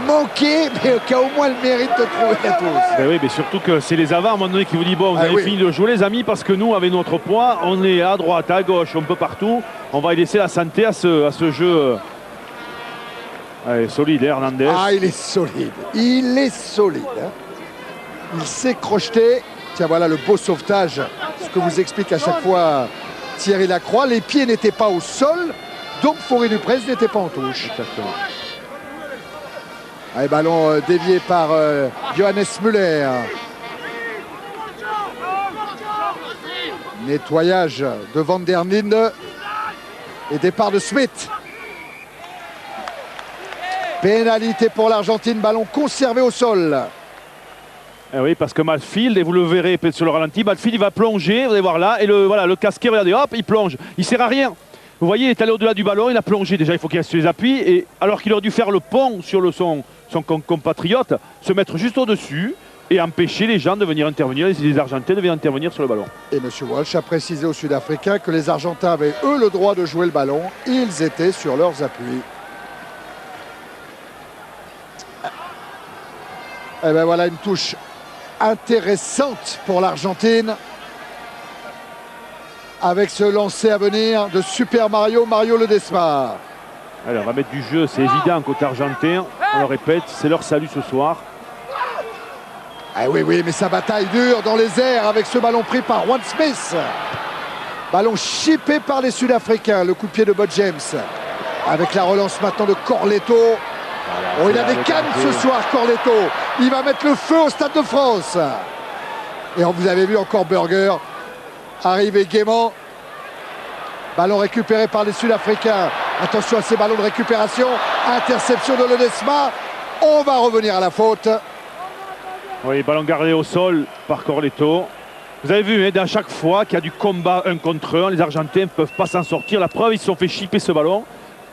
manqué, mais qui a au moins le mérite de trouver la touche. Ben oui, mais surtout que c'est les avants à un moment donné qui vous dit bon, vous avez fini de jouer les amis, parce que nous, avec notre poids, on est à droite, à gauche, un peu partout. On va y laisser la santé à ce jeu. Allez, solide, Hernandez. Ah, il est solide. Il est solide. Hein. Il s'est crocheté. Tiens, voilà le beau sauvetage. Ce que vous explique à chaque fois Thierry Lacroix. Les pieds n'étaient pas au sol. Donc Foury-Duprez n'était pas en touche. Exactement. Allez, ballon dévié par Johannes Müller. Nettoyage de Van der Linde. Et départ de Smith. Pénalité pour l'Argentine. Ballon conservé au sol. Eh oui, parce que Malfield, et vous le verrez peut-être sur le ralenti, Malfield il va plonger, vous allez voir là, et le casquet, regardez, hop, il plonge. Il sert à rien. Vous voyez, il est allé au-delà du ballon, il a plongé. Déjà, il faut qu'il reste sur les appuis. Et alors qu'il aurait dû faire le pont sur son compatriote, se mettre juste au-dessus et empêcher les gens de venir intervenir, les Argentins de venir intervenir sur le ballon. Et M. Walsh a précisé aux Sud-Africains que les Argentins avaient, eux, le droit de jouer le ballon. Ils étaient sur leurs appuis. Et bien voilà une touche intéressante pour l'Argentine. Avec ce lancer à venir de Super Mario Ledesma. Allez, on va mettre du jeu, c'est évident côté argentin. On le répète, c'est leur salut ce soir. Ah oui, mais sa bataille dure dans les airs avec ce ballon pris par Juan Smith. Ballon chippé par les Sud-Africains. Le coup de pied de Bud James. Avec la relance maintenant de Corletto. Oh, il a des cannes ce soir, Corletto. Il va mettre le feu au Stade de France. Et vous avez vu encore Burger arriver gaiement. Ballon récupéré par les Sud-Africains. Attention à ces ballons de récupération. Interception de Ledesma. On va revenir à la faute. Oui, ballon gardé au sol par Corletto. Vous avez vu, hein, dans chaque fois qu'il y a du combat 1 contre 1, les Argentins ne peuvent pas s'en sortir. La preuve, ils se sont fait chipper ce ballon.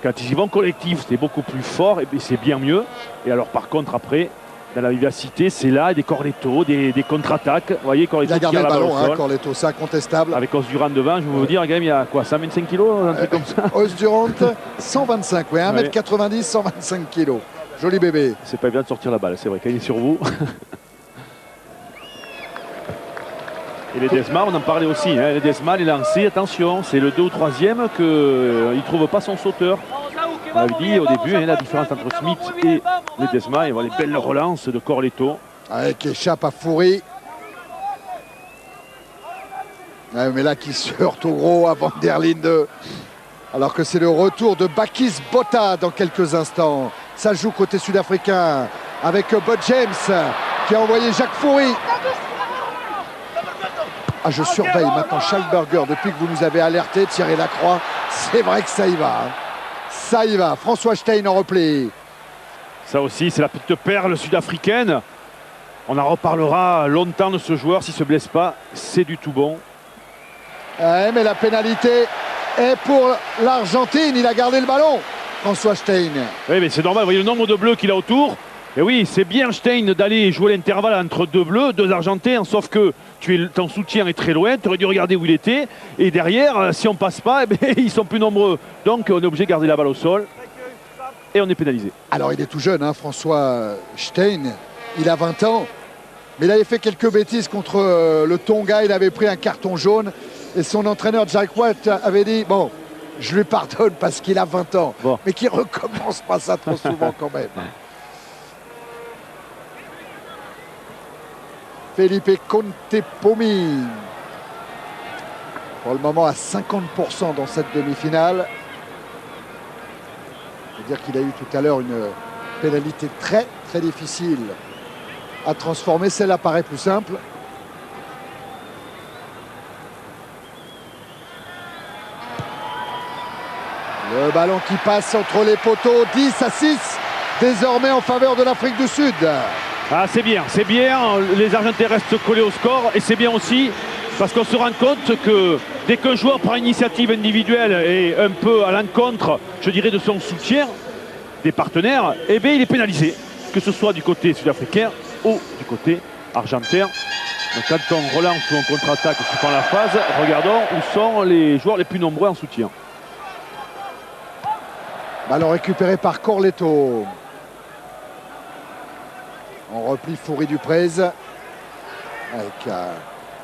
Quand ils y vont collectif, c'est beaucoup plus fort et c'est bien mieux. Et alors, par contre, après, dans la vivacité, c'est là des Corletto, des contre-attaques. Vous voyez, Corletto il a gardé qui a le ballon, au sol. Corletto, c'est incontestable. Avec Osdurant devant, je vais vous dire, il y a quoi, 125 kilos, un truc comme ça. Osdurant, 125, oui, 1m90, 125 kilos. Joli bébé. C'est pas évident de sortir la balle, c'est vrai, quand il est sur vous. Et Ledesma, on en parlait aussi, hein. Ledesma, il est lancé, attention, c'est le 2 ou 3e qu'il ne trouve pas son sauteur. On avait dit au début, hein, la différence entre Smith et Ledesma, et voilà les belles relances de Corletto. Qui échappe à Foury. Mais là qui se heurte au gros à Van der Linde. Alors que c'est le retour de Bakis Botha dans quelques instants. Ça joue côté sud-africain avec Bud James qui a envoyé Jacques Foury. Ah, je surveille maintenant Schalberger depuis que vous nous avez alerté, Thierry Lacroix. C'est vrai que ça y va. Ça y va. François Steyn en repli. Ça aussi, c'est la petite perle sud-africaine. On en reparlera longtemps de ce joueur. S'il ne se blesse pas, c'est du tout bon. Ouais, mais la pénalité est pour l'Argentine. Il a gardé le ballon, François Steyn. Oui, mais c'est normal. Vous voyez le nombre de bleus qu'il a autour. Et oui, c'est bien Steyn d'aller jouer l'intervalle entre deux bleus, deux argentins, sauf que ton soutien est très loin, tu aurais dû regarder où il était. Et derrière, si on passe pas, eh bien, ils sont plus nombreux. Donc on est obligé de garder la balle au sol. Et on est pénalisé. Alors il est tout jeune, hein, François Steyn. Il a 20 ans. Mais il avait fait quelques bêtises contre le Tonga. Il avait pris un carton jaune. Et son entraîneur, Jack White, avait dit, bon, je lui pardonne parce qu'il a 20 ans. Bon. Mais qu'il recommence pas ça trop souvent quand même. Felipe Contepomi, pour le moment à 50% dans cette demi-finale. Je veux dire qu'il a eu tout à l'heure une pénalité très très difficile à transformer. Celle-là paraît plus simple. Le ballon qui passe entre les poteaux, 10-6 désormais en faveur de l'Afrique du Sud. Ah, c'est bien, les Argentins restent collés au score et c'est bien aussi parce qu'on se rend compte que dès qu'un joueur prend une initiative individuelle et un peu à l'encontre, je dirais, de son soutien des partenaires, eh bien il est pénalisé, que ce soit du côté sud-africain ou du côté argentin. Donc quand on relance ou on contre-attaque suivant la phase, regardons où sont les joueurs les plus nombreux en soutien. Ballon récupéré par Corletto. En repli Foury-Duprez, qui a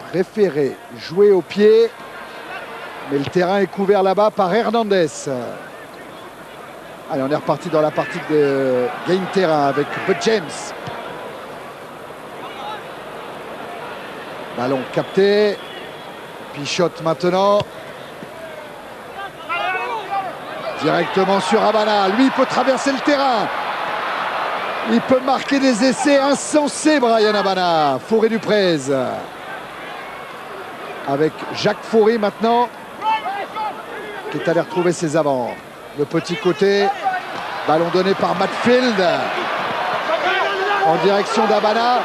préféré jouer au pied, mais le terrain est couvert là-bas par Hernandez. Allez, on est reparti dans la partie de gain terrain avec Bud James. Ballon capté, Pichot maintenant. Directement sur Habana, lui peut traverser le terrain. Il peut marquer des essais insensés, Bryan Habana. Foury-Duprez. Avec Jacques Foury maintenant, qui est allé retrouver ses avants. Le petit côté, ballon donné par Matfield. En direction d'Habana,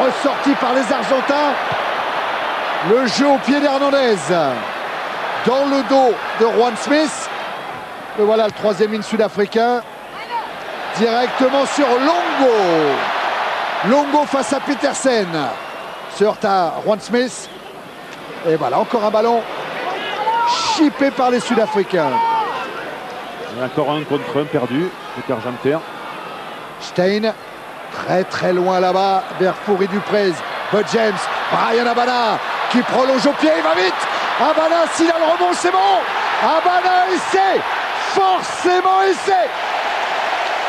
ressorti par les Argentins. Le jeu au pied d'Hernandez. Dans le dos de Juan Smith. Et voilà le troisième ligne sud-africain. Directement sur Longo. Longo face à Petersen. Se heurte à Juan Smith. Et voilà, encore un ballon chippé par les Sud-Africains. Encore un contre un perdu, côté argentin. Steyn, très très loin là-bas, vers Foury-Duprez. Bud James, Bryan Habana, qui prolonge au pied, il va vite. Habana, s'il a le rebond, c'est bon. Habana, essai. Forcément essai.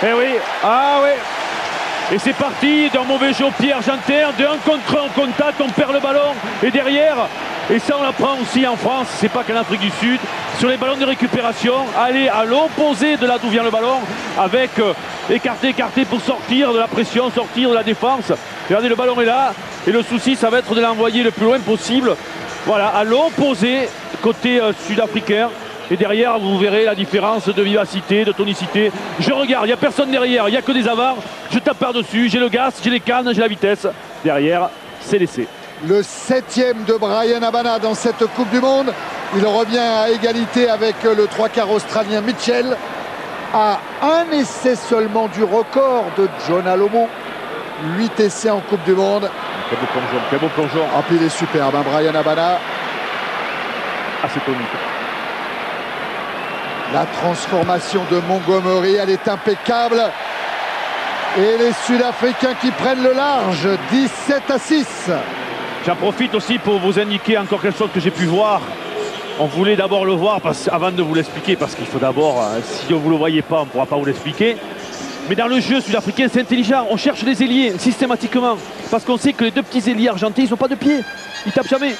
Eh oui, ah oui. Et c'est parti d'un mauvais jeu au pied argentin, de 1 contre 1 en contact, on perd le ballon. Et derrière, et ça on l'apprend aussi en France, c'est pas qu'en Afrique du Sud, sur les ballons de récupération, aller à l'opposé de là d'où vient le ballon, avec écarté pour sortir de la pression, sortir de la défense. Regardez, le ballon est là, et le souci ça va être de l'envoyer le plus loin possible. Voilà, à l'opposé, côté sud-africain. Et derrière, vous verrez la différence de vivacité, de tonicité. Je regarde, il n'y a personne derrière, il n'y a que des avars. Je tape par-dessus, j'ai le gaz, j'ai les cannes, j'ai la vitesse. Derrière, c'est l'essai. Le 7e de Bryan Habana dans cette Coupe du Monde. Il revient à égalité avec le 3/4 australien Mitchell. À un essai seulement du record de John Alomo. 8 essais en Coupe du Monde. Quel beau plongeon, quel beau plongeon. Ah, puis il est superbe, hein, Bryan Habana. Assez tonique. La transformation de Montgomery, elle est impeccable. Et les Sud-Africains qui prennent le large, 17-6. J'en profite aussi pour vous indiquer encore quelque chose que j'ai pu voir. On voulait d'abord le voir avant de vous l'expliquer, parce qu'il faut d'abord, si vous ne le voyez pas, on ne pourra pas vous l'expliquer. Mais dans le jeu sud-africain, c'est intelligent. On cherche les ailiers systématiquement, parce qu'on sait que les deux petits ailiers argentés, ils n'ont pas de pied. Ils tapent jamais.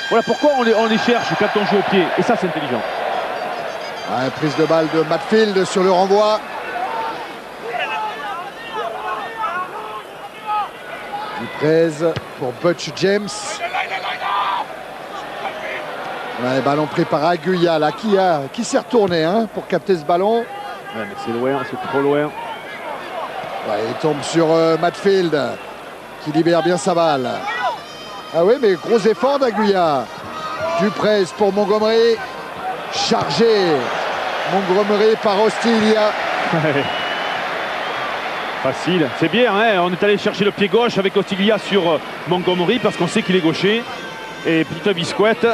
Voilà pourquoi on les cherche quand on joue au pied. Et ça, c'est intelligent. Prise de balle de Matfield sur le renvoi. Duprez pour Butch James. Ouais, ballon pris par Aguya là, qui s'est retourné hein, pour capter ce ballon. Ouais, mais c'est loin, c'est trop loin. Ouais, il tombe sur Matfield qui libère bien sa balle. Ah oui, mais gros effort d'Aguya. Duprez pour Montgomery. Chargé. Montgomery par Ostilia. Facile, c'est bien, hein, on est allé chercher le pied gauche avec Ostiglia sur Montgomery parce qu'on sait qu'il est gaucher. Et Peter Biscuit.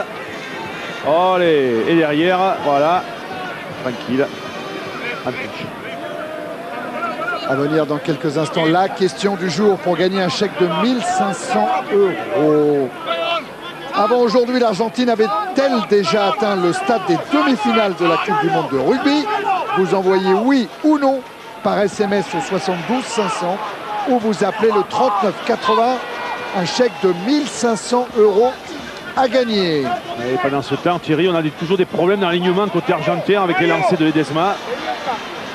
Allez, et derrière, voilà, tranquille. En touche. À venir dans quelques instants, la question du jour pour gagner un chèque de 1500 €. Avant aujourd'hui, l'Argentine avait-elle déjà atteint le stade des demi-finales de la Coupe du Monde de rugby? Vous envoyez oui ou non par SMS au 72 500 ou vous appelez le 39 80, un chèque de 1500 € à gagner. Et pendant ce temps, Thierry, on a toujours des problèmes dans l'alignement côté argentin avec les lancers de Ledesma.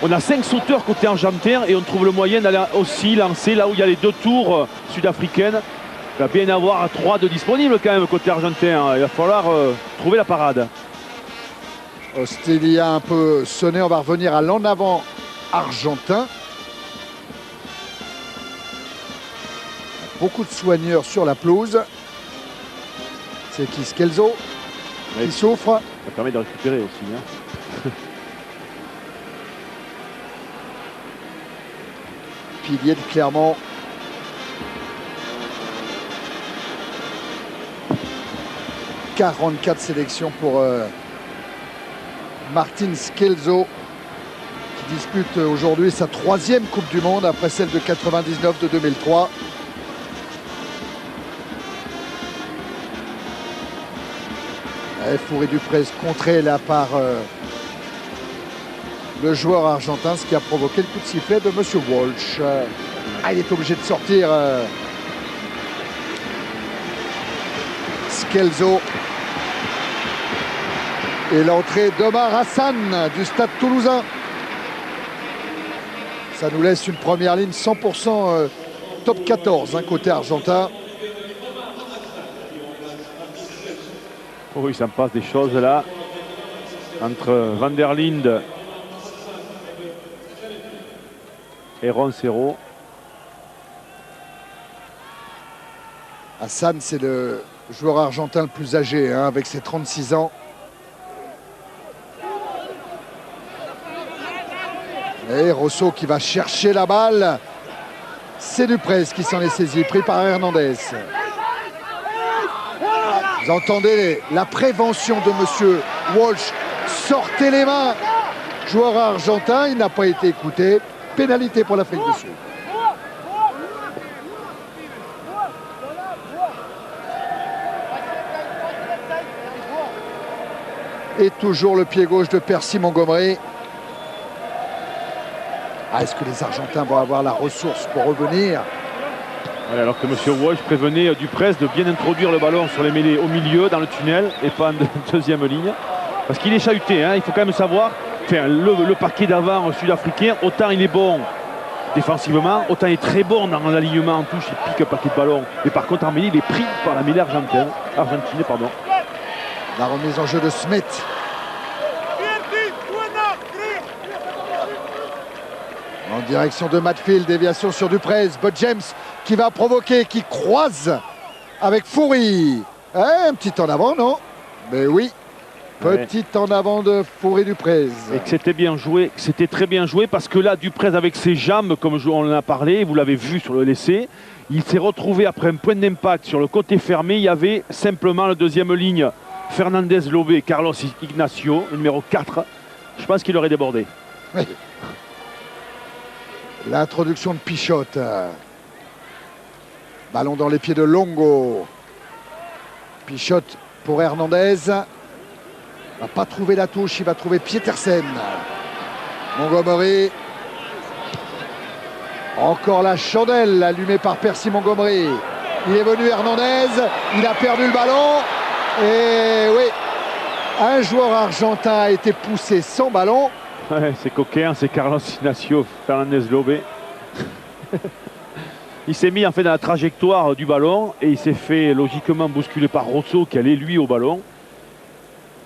On a 5 sauteurs côté argentin et on trouve le moyen d'aller aussi lancer là où il y a les 2 tours sud-africaines. Il va bien y avoir 3 de disponibles quand même côté argentin. Il va falloir trouver la parade. Ostilia un peu sonné, on va revenir à l'en avant argentin. Beaucoup de soigneurs sur la pelouse. C'est qui, Scelzo, oui, qui souffre. Ça permet de récupérer aussi. Hein. Pilier de Clermont. « 44 sélections pour Martin Scelzo qui dispute aujourd'hui sa 3e Coupe du Monde après celle de 99 de 2003. Fourie Duprez contré là par le joueur argentin, ce qui a provoqué le coup de sifflet de Monsieur Walsh. Il est obligé de sortir. Scelzo. Et l'entrée d'Omar Hassan du Stade Toulousain. Ça nous laisse une première ligne 100% top 14, côté argentin. Oh oui, ça me passe des choses là. Entre Van der Linde et Roncero. Hassan, c'est le joueur argentin le plus âgé, avec ses 36 ans. Et Rosso qui va chercher la balle. C'est Duprez qui s'en est saisi, pris par Hernandez. Vous entendez la prévention de Monsieur Walsh. Sortez les mains. Joueur argentin, il n'a pas été écouté. Pénalité pour l'Afrique du Sud. Et toujours le pied gauche de Percy Montgomery. Est-ce que les Argentins vont avoir la ressource pour revenir? Ouais, alors que M. Walsh prévenait Duprez de bien introduire le ballon sur les mêlées au milieu, dans le tunnel, et pas en deuxième ligne. Parce qu'il est chahuté, il faut quand même savoir. Enfin, le paquet d'avant sud-africain, autant il est bon défensivement, autant il est très bon dans l'alignement en touche, il pique un paquet de ballons. Mais par contre, en mêlée, il est pris par la mêlée argentine. La remise en jeu de Smith. En direction de Matfield, déviation sur Duprez. Bud James qui va provoquer, qui croise avec Fourie. Un petit en avant, non? Mais oui. Petit en avant de Fourie Duprez. Et que c'était bien joué, c'était très bien joué parce que là, Duprez avec ses jambes, comme on en a parlé, vous l'avez vu sur le laissé, il s'est retrouvé après un point d'impact sur le côté fermé. Il y avait simplement la deuxième ligne, Fernandez Lobé, Carlos Ignacio, numéro 4. Je pense qu'il aurait débordé. Oui. L'introduction de Pichotte. Ballon dans les pieds de Longo. Pichotte pour Hernandez. Il va pas trouver la touche, il va trouver Pietersen. Montgomery. Encore la chandelle allumée par Percy Montgomery. Il est venu Hernandez, il a perdu le ballon. Et oui, un joueur argentin a été poussé sans ballon. Ouais, c'est coquin, c'est Carlos Ignacio Fernandez Lobé. Il s'est mis en fait dans la trajectoire du ballon et il s'est fait logiquement bousculer par Rosso qui allait lui au ballon.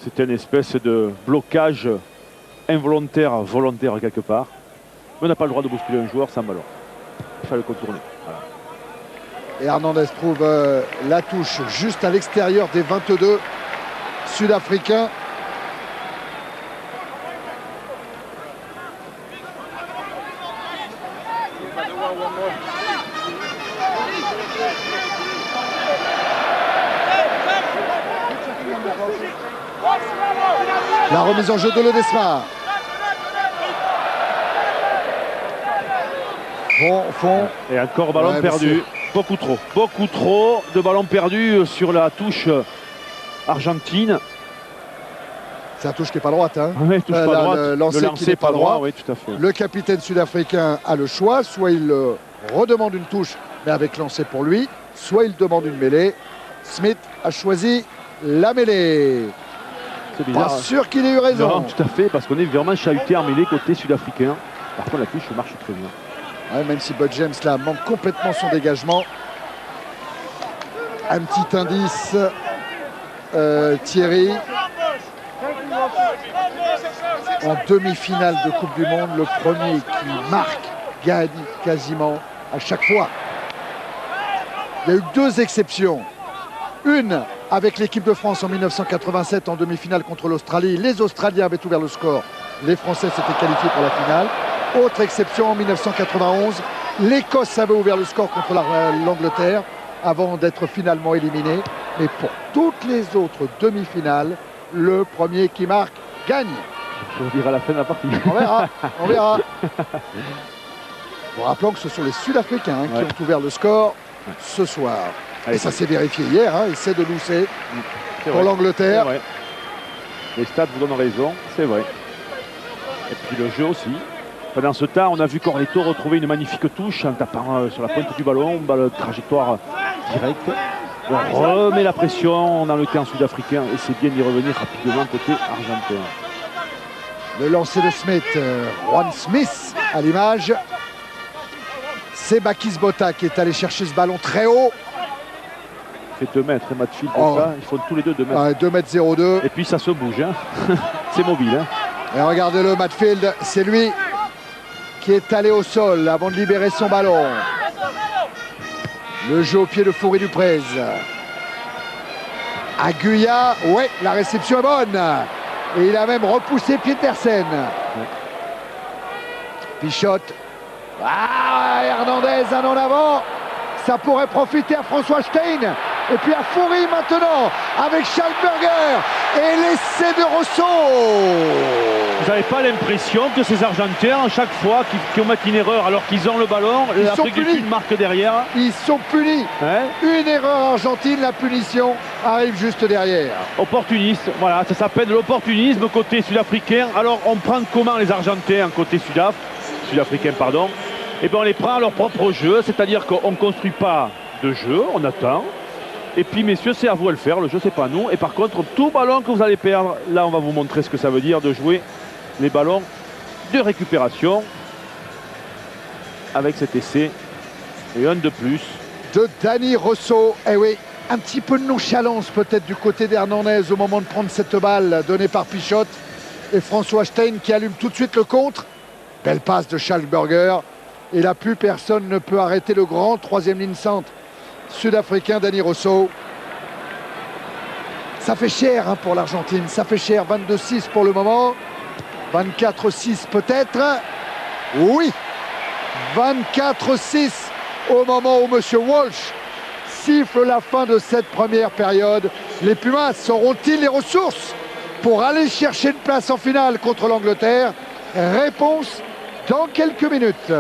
C'était une espèce de blocage involontaire, volontaire quelque part. Mais on n'a pas le droit de bousculer un joueur sans ballon. Il fallait le contourner. Voilà. Et Hernandez trouve la touche juste à l'extérieur des 22 Sud-Africains. La remise en jeu de Ledesma. Fond. Et encore ballon perdu. Beaucoup trop de ballons perdus sur la touche argentine. C'est la touche qui n'est pas droite. Hein. Oui, touche pas droite. Le lancer qui n'est pas droit. Oui, tout à fait. Le capitaine sud-africain a le choix. Soit il redemande une touche, mais avec lancer pour lui, soit il demande une mêlée. Smith a choisi la mêlée. C'est bizarre. Pas sûr qu'il ait eu raison. Non, tout à fait, parce qu'on est vraiment chahuté en mêlée côté sud-africain. Par contre, la touche marche très bien. Ouais, même si Bud James là manque complètement son dégagement. Un petit indice, Thierry. En demi-finale de Coupe du Monde, le premier qui marque gagne quasiment à chaque fois. Il y a eu 2 exceptions. Une avec l'équipe de France en 1987 en demi-finale contre l'Australie. Les Australiens avaient ouvert le score. Les Français s'étaient qualifiés pour la finale. Autre exception en 1991, l'Écosse avait ouvert le score contre l'Angleterre avant d'être finalement éliminée. Mais pour toutes les autres demi-finales, le premier qui marque gagne. Je vous dire à la fin de la partie. On verra. Bon, rappelons que ce sont les Sud-Africains qui ont ouvert le score ce soir. Et ça s'est vérifié hier, essai de Lousset pour l'Angleterre. Les stats vous donnent raison, c'est vrai. Et puis le jeu aussi. Pendant ce temps, on a vu Corletto retrouver une magnifique touche en tapant sur la pointe du ballon, trajectoire directe. On remet la pression dans le camp sud-africain et c'est bien d'y revenir rapidement côté argentin. Le lancer de Smith, Juan Smith à l'image. C'est Bakis Bota qui est allé chercher ce ballon très haut. Il fait 2 mètres, Matfield, ça. Ils font tous les deux 2 mètres. 2 mètres 02. Et puis ça se bouge, c'est mobile. Et regardez-le, Matfield, c'est lui qui est allé au sol avant de libérer son ballon. Le jeu au pied de Fourie-Duprez. Aguya, ouais, la réception est bonne. Et il a même repoussé Petersen. Pichot. Hernandez, un en avant. Ça pourrait profiter à François Stein. Et puis à Fourie maintenant, avec Schallenberger. Et l'essai de Rosso. Vous n'avez pas l'impression que ces Argentins, à chaque fois qu'ils commettent une erreur alors qu'ils ont le ballon, l'Afrique du Sud marque derrière. Ils sont punis. Une erreur argentine, la punition arrive juste derrière. Opportuniste, voilà, ça s'appelle l'opportunisme côté sud-africain. Alors on prend comment les Argentins côté sud-africain, pardon. Et bien on les prend à leur propre jeu, c'est-à-dire qu'on ne construit pas de jeu, on attend. Et puis messieurs, c'est à vous de le faire, le jeu c'est pas nous. Et par contre, tout ballon que vous allez perdre, là on va vous montrer ce que ça veut dire de jouer les ballons de récupération avec cet essai. Et un de plus. De Dani Rosso, eh oui, un petit peu de nonchalance peut-être du côté d'Hernandez au moment de prendre cette balle donnée par Pichot. Et François Stein qui allume tout de suite le contre. Belle passe de Schallenberger. Et là, plus personne ne peut arrêter le grand troisième ligne centre sud-africain Dani Rosso. Ça fait cher pour l'Argentine, ça fait cher. 22-6 pour le moment. 24-6 peut-être. Oui, 24-6 au moment où M. Walsh siffle la fin de cette première période. Les Pumas auront-ils les ressources pour aller chercher une place en finale contre l'Angleterre? Réponse dans quelques minutes.